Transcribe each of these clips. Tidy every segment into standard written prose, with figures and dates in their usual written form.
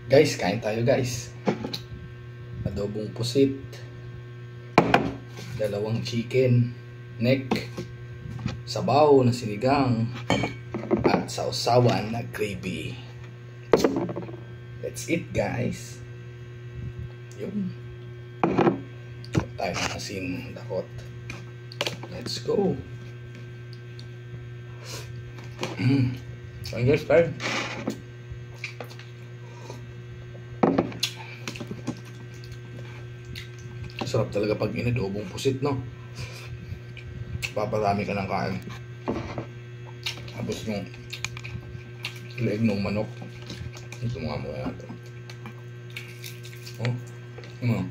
Guys, kain tayo guys. Adobong pusit, dalawang chicken neck, sabaw na sinigang, at sausawan na gravy. Let's eat guys. Yun. Tayo ng asin, dakot. Let's go. Kain guys, tayo. Sarap talaga pag inadobong pusit, no? Paparami ka ng kain. Tapos yung leeg ng manok. Ito mga muna natin. Oh, ano?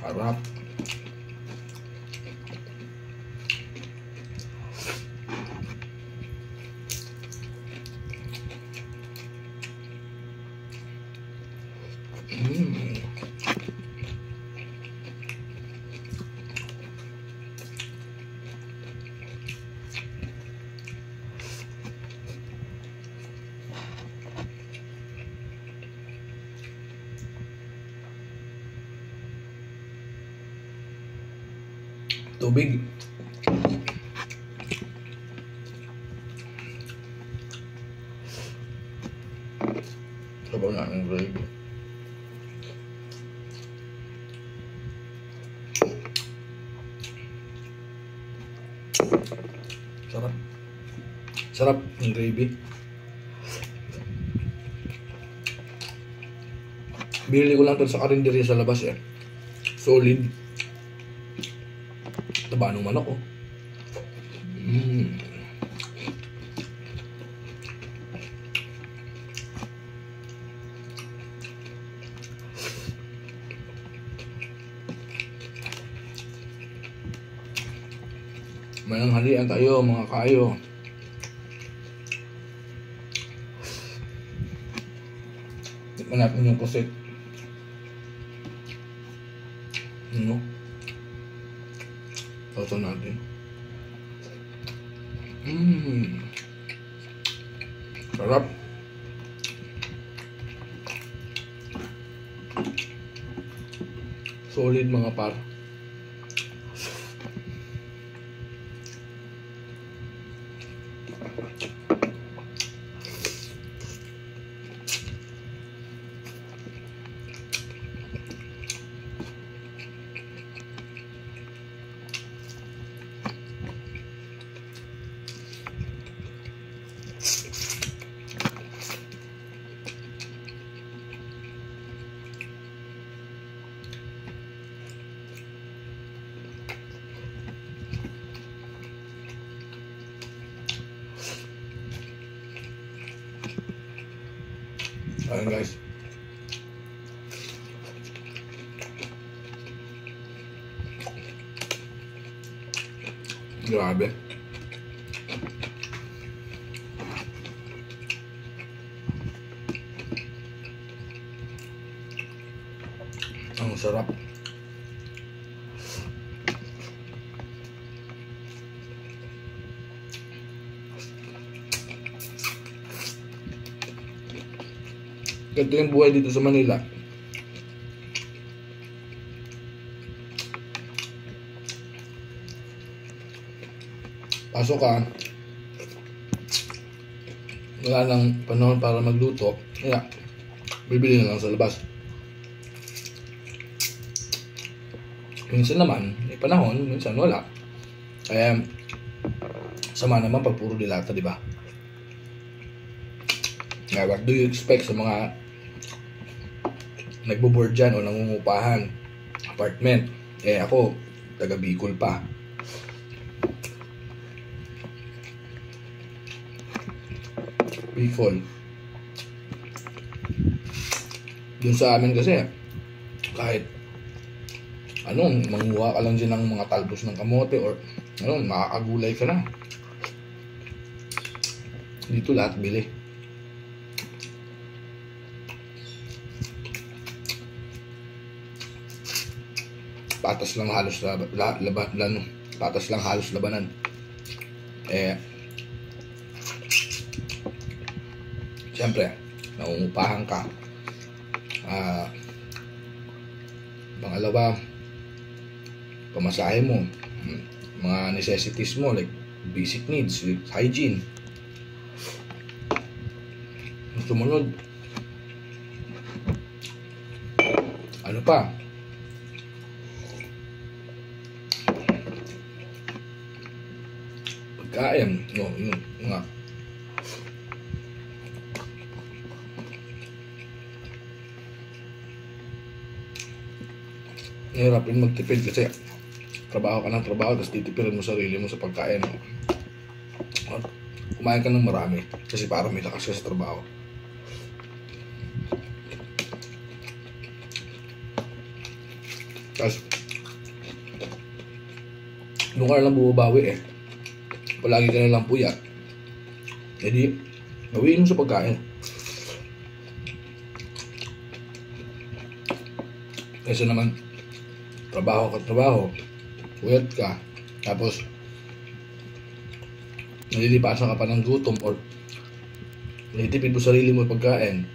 Harap. Tubig. Sabaw na ang gravy. Sarap. Sarap ng gravy. Bili ko lang ito sa karinderya sa labas eh. Solid. Taba ng manok oh. Mananghalian tayo mga kayo. Tikman natin yung pusit. Ano? Ito natin. Sarap. Solid mga par. Ayan guys. Grabe. Ang sarap. Ganito yung buhay dito sa Manila. Pasok ka, wala nang panahon para magluto, kaya bibili na lang sa labas. Minsan naman may panahon, minsan wala. Kaya sama naman pag puro dilata, di ba? Kaya what do you expect sa mga nagbo-board dyan o nangungupahan apartment? Eh ako, taga Bicol pa. Bicol. Dun sa amin kasi, kahit anong, manguha ka lang dyan ng mga talbos ng kamote or anong, makakagulay ka na. Dito lahat bili. Patas lang halos patas lang halos labanan. Eh Siyempre, nangungupahan ka. Pangalawa, pamasahe mo, mga necessities mo like basic needs, like hygiene. Sumunod, ano pa? Pagkain, yun nga. Nahirapin magtipid kasi trabaho ka ng trabaho tapos titipirin mo sarili mo sa pagkain. Kumain ka ng marami kasi para may lakas ka sa trabaho. Tapos doon ka na lang bumabawi eh. Palagi ka na lang puyat. E di, gawin mo sa pagkain. Kasi naman, trabaho, puyat ka, tapos nalilipasan ka pa ng gutom or nitipid mo sarili mo pagkain,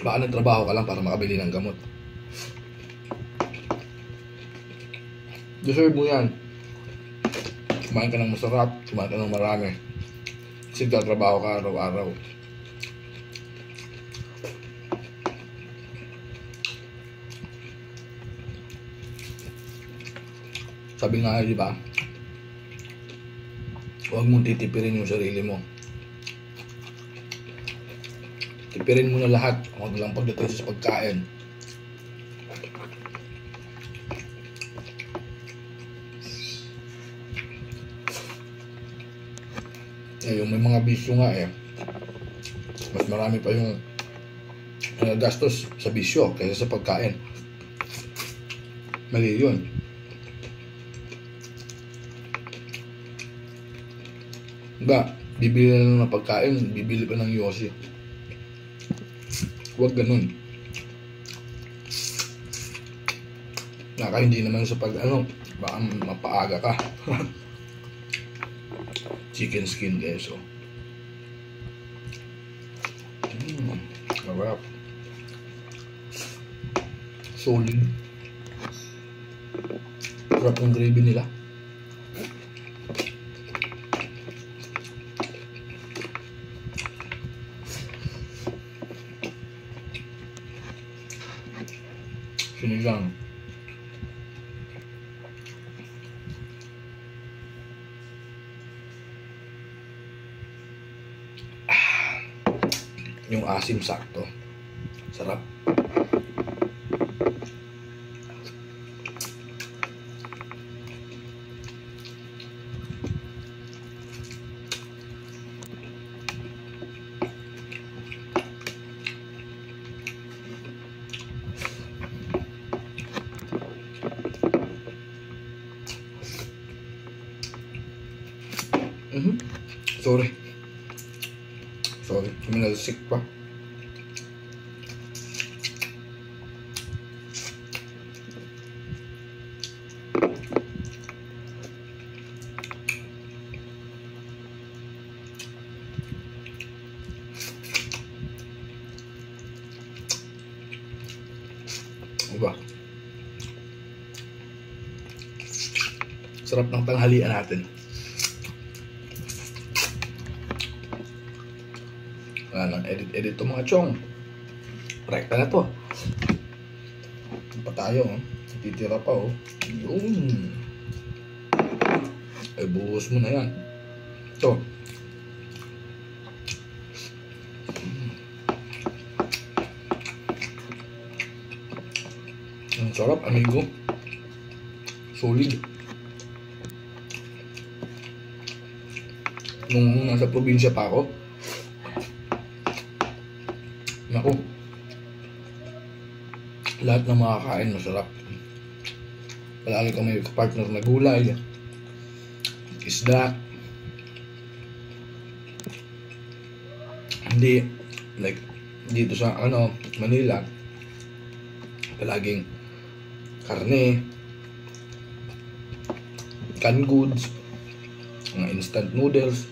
baka nagtrabaho ka lang para makabili ng gamot. Deserve mo yan. Kumain ka ng masarap, kumain ka ng marami. Kasi trabaho ka araw-araw. Sabi nga, di ba? Huwag mong titipirin yung sarili mo. Tipirin mo na lahat. Huwag lang pagdating sa pagkain. Yung may mga bisyo nga eh. Mas marami pa yung gastos sa bisyo kaysa sa pagkain. Mali yun. Diba, bibili na lang ng pagkain, bibili pa ng yosi. Huwag ganun. Naka hindi naman sa pag baka mapaaga ka. Chicken skin guys, oh. Marap. Solid. Sarap ng gravy nila. Sinigang. Yung asim sakto. Sarap. Sorry, minalsik pa. Diba? Sarap ng tanghalian natin. Wala nang edit to mga chong. Rekta na to. Pa tayo, oh. Titira pa, oh. Yun. Ay, buhos mo na yan. Ito. Ang sarap, amigo. Solid. Nung nasa probinsya pa ako, naku, lahat ng makakain masarap. Palagi kang may partner na gulay, isda. Hindi like dito sa Manila, palaging karne, canned goods, mga instant noodles.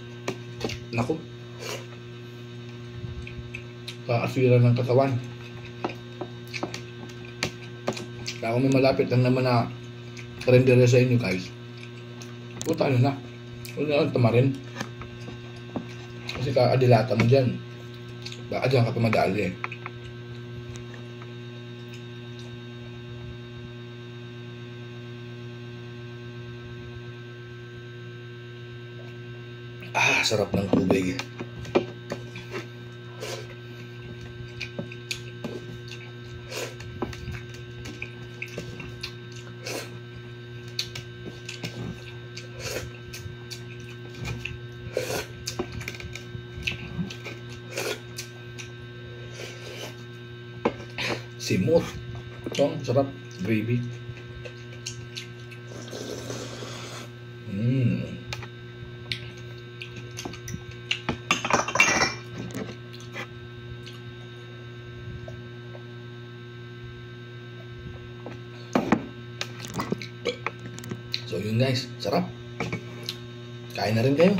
Naku, kaasira ng katawan. Kaya kung may malapit lang naman na karendere sa inyo guys, puta nyo na. Huwag na lang tamarin. Kasi kaadilata mo dyan. Baka dyan ka pa madali eh. Sarap ng tubig. Simot. Ito, sarap. Gravy. So yun guys, sarap. Kain na rin kayo.